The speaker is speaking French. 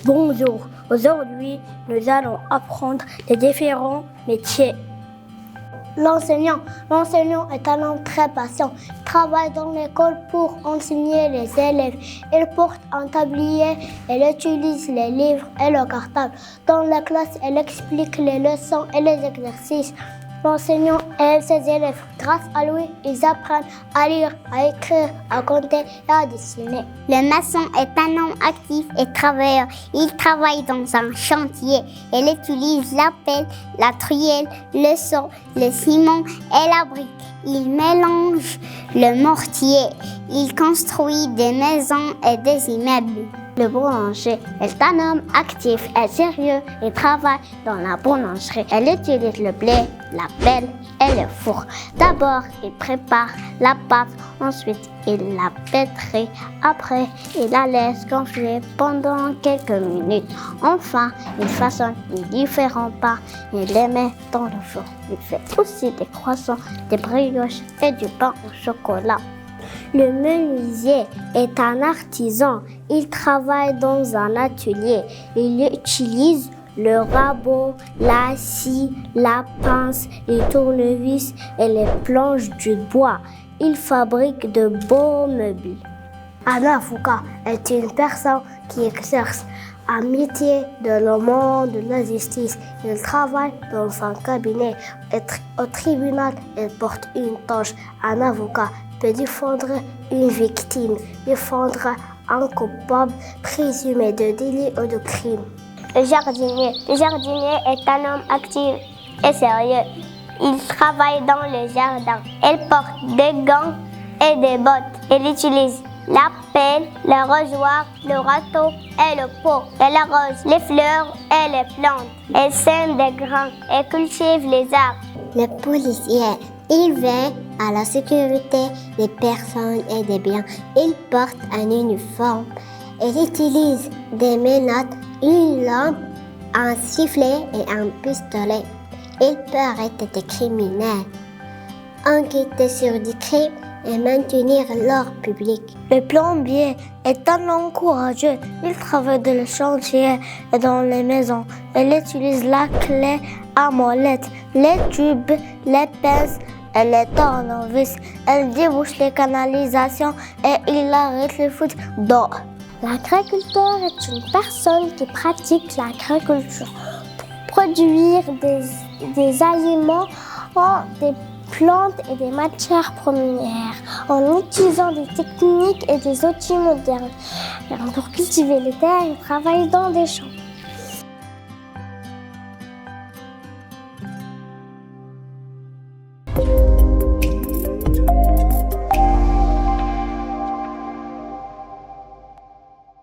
Bonjour, aujourd'hui nous allons apprendre les différents métiers. L'enseignant est un homme très patient. Il travaille dans l'école pour enseigner les élèves. Il porte un tablier, il utilise les livres et le cartable. Dans la classe, il explique les leçons et les exercices. L'enseignant aide ses élèves. Grâce à lui, ils apprennent à lire, à écrire, à compter et à dessiner. Le maçon est un homme actif et travailleur. Il travaille dans un chantier. Il utilise la pelle, la truelle, le seau, le ciment et la brique. Il mélange le mortier. Il construit des maisons et des immeubles. Le boulanger est un homme actif et sérieux et travaille dans la boulangerie. Il utilise le blé, la pelle et le four. D'abord, il prépare la pâte, ensuite il la pétrit. Après, il la laisse gonfler pendant quelques minutes. Enfin, il façonne les différents pains et les met dans le four. Il fait aussi des croissants, des brioches et du pain au chocolat. Le menuisier est un artisan. Il travaille dans un atelier. Il utilise le rabot, la scie, la pince, les tournevis et les planches de bois. Il fabrique de beaux meubles. Un avocat est une personne qui exerce un métier dans le monde de la justice. Il travaille dans un cabinet. Au tribunal, il porte une tâche. Un avocat peut défendre une victime, défendre un coupable présumé de délit ou de crime. Le jardinier est un homme actif et sérieux. Il travaille dans le jardin. Il porte des gants et des bottes. Il utilise la pelle, le rasoir, le râteau et le pot. Il arrose les fleurs et les plantes. Il sème des grains et cultive les arbres. Le policier, il veille à la sécurité des personnes et des biens. Il porte un uniforme. Il utilise des menottes, une lampe, un sifflet et un pistolet. Il peut arrêter des criminels, enquêter sur des crimes et maintenir l'ordre public. Le plombier est un homme courageux. Il travaille dans le chantier et dans les maisons. Il utilise la clé à molette, les tubes, les pinces et les tournevis. Il débouche les canalisations et il arrête les fuites d'eau. L'agriculteur est une personne qui pratique l'agriculture pour produire des aliments, des plantes et des matières premières en utilisant des techniques et des outils modernes. Pour cultiver les terres, il travaille dans des champs.